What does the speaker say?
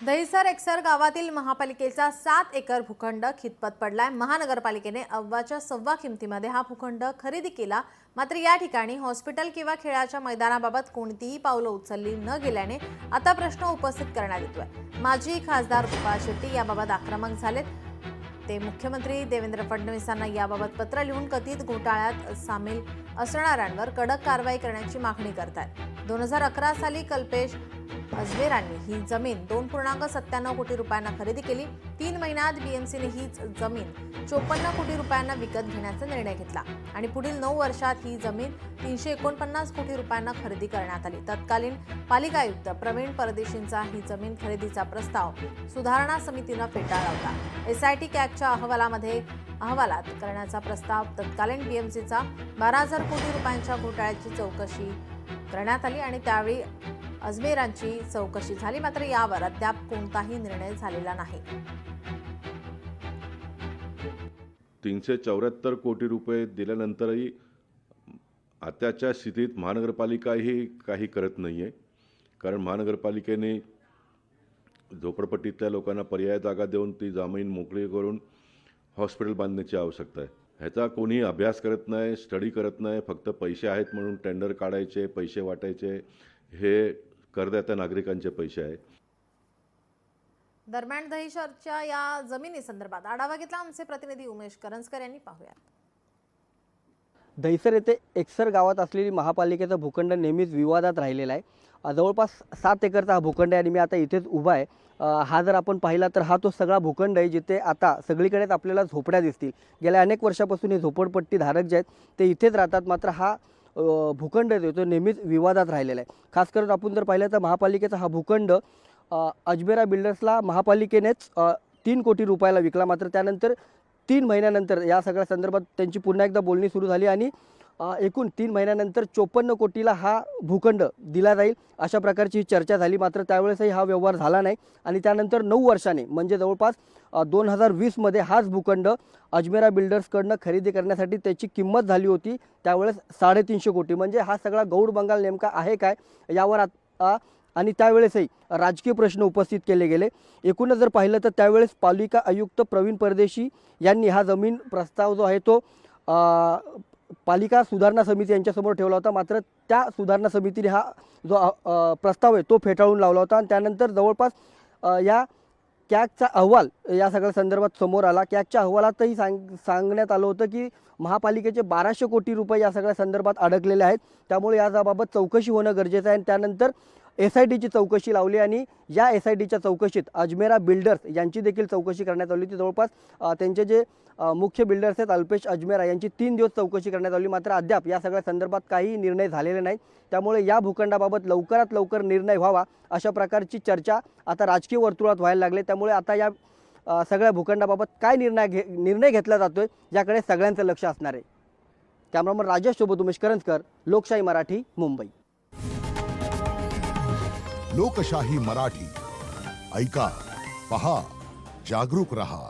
दहिसर एकसर गावातील महापालिकेचा 7 एकर भूखंड खितपत पडलाय। महानगरपालिकेने अव्वाच्या सव्वा किमतीमध्ये हा भूखंड खरेदी केला। मात्र या ठिकाणी हॉस्पिटल किंवा खेळाच्या मैदानाबाबत कोणतीही पावलं उचलली न गेल्याने आता प्रश्न उपस्थित करण्यात येतोय। माजी खासदार गोपाळ शेट्टी याबाबत आक्रमक झालेत। ते मुख्यमंत्री देवेंद्र फडणवीसांना याबाबत पत्र लिहून कथित घोटाळ्यात सामील असणाऱ्यांवर कडक कारवाई करण्याची मागणी करतात। 2011 साली कल्पेश अजमेरांनी ही जमीन 2.97 कोटी रुपयांना खरेदी केली। 3 महिन्यात बीएमसीने हीच जमीन 54 कोटी रुपयांना विकत घेण्याचा निर्णय घेतला आणि पुढील 9 वर्षात ही जमीन 349 कोटी रुपयांना खरेदी करण्यात आली। तत्कालीन पालिका आयुक्त प्रवीण परदेशींचा ही जमीन खरेदीचा प्रस्ताव सुधारणा समितीने फेटाळला होता। एसआयटी कॅगच्या अहवालात करण्याचा प्रस्ताव तत्कालीन बीएमसीचा 12,000 कोटी रुपयांच्या घोटाळ्याची चौकशी करण्यात आली आणि त्यावेळी अजमेरांची चौकशी झाली। मात्र यावर अद्याप कोणताही निर्णय झालेला नाही। 374 कोटी रुपये दिल्यानंतरही आताच्या स्थितीत महानगरपालिकाही काही करत नाहीये। कारण महानगरपालिकेने झोपडपट्टीतल्या लोकांना पर्याय जागा देऊन ती जमीन मोकळी करून हॉस्पिटल बांधण्याची आवश्यकता आहे। ह्याचा कोणी अभ्यास करत नाही, स्टडी करत नाही। फक्त पैसे आहेत म्हणून टेंडर काढायचे, पैसे वाटायचे, हे करदात्या नागरिकांचे पैसे आहेत। दरम्यान दहिसरच्या या जमिनी संदर्भात आढावा घेतला आमचे प्रतिनिधी उमेश करंजकर यांनी। पाहूयात। दहिसर येथे एकसर गावात असलेली महापालिकेचा भूखंड नेहमीच विवादात राहिलेला आहे। जवळपास 7 एकरचा हा भूखंड आहे आणि मी आता इथेच उभा आहे। हा जर आपण पाहिला तर हा तो सगळा भूखंड आहे जिथे आता सगळीकडेच आपल्याला झोपड्या दिसतील। गेल्या अनेक वर्षापासून हे झोपडपट्टी धारक जे आहेत ते इथेच राहतात। मात्र हा भूखंड जो तो नेहमीच विवादात राहिलेला आहे। खास करून आपण जर पाहिलं तर महापालिकेचा हा भूखंड अजमेरा बिल्डर्सला महापालिकेनेच 3 कोटी रुपयाला विकला। मात्र त्यानंतर 3 महिन्यानंतर या सगळ्या संदर्भात त्यांची पुन्हा एकदा बोलणी सुरू झाली आणि एकूण 3 महिन्यानंतर 54 कोटीला हा भूखंड दिला जाईल अशा प्रकारची चर्चा झाली। मात्र त्यावेळेसही हा व्यवहार झाला नाही आणि त्यानंतर 9 वर्षांनी म्हणजे जवळपास 2020 मध्ये हाच भूखंड अजमेरा बिल्डर्सकडनं खरेदी करण्यासाठी त्याची किंमत झाली होती त्यावेळेस 350 कोटी। म्हणजे हा सगळा गौड बंगाल नेमका आहे काय यावर आणि त्यावेळेसही राजकीय प्रश्न उपस्थित केले गेले। एकूणच जर पाहिलं तर त्यावेळेस पालिका आयुक्त प्रवीण परदेशी यांनी हा जमीन प्रस्ताव जो आहे तो पालिका सुधारणा समिती यांच्यासमोर ठेवला होता। मात्र त्या सुधारणा समितीने हा जो प्रस्ताव आहे तो फेटाळून लावला होता आणि त्यानंतर जवळपास या कॅगचा अहवाल या सगळ्या संदर्भात समोर आला। कॅगच्या अहवालातही सांगण्यात आलं होतं की महापालिकेचे 1200 कोटी रुपये या सगळ्या संदर्भात अडकलेले आहेत। त्यामुळे याबाबत चौकशी होणं गरजेचं आहे आणि त्यानंतर एसआयटीची चौकशी लावली आणि या एसआयटीच्या चौकशीत अजमेरा बिल्डर्स यांची देखील चौकशी करण्यात आली होती। जवळपास त्यांचे जे मुख्य बिल्डर्स आहेत अल्पेश अजमेरा यांची 3 दिवस चौकशी करण्यात आली। मात्र अद्याप या सगळ्या संदर्भात काही निर्णय झालेले नाही। त्यामुळे या भूखंडाबाबत लवकरात लवकर निर्णय व्हावा अशा प्रकारची चर्चा आता राजकीय वर्तुळात व्हायला लागले। त्यामुळे आता या सगळ्या भूखंडाबाबत काय निर्णय घेतला जातोय याकडे सगळ्यांचं लक्ष असणार आहे। कॅमेरामन राजेश सोबत उमेश करंजकर, लोकशाही मराठी, मुंबई। लोकशाही मराठी ऐका, पहा, जागरूक रहा।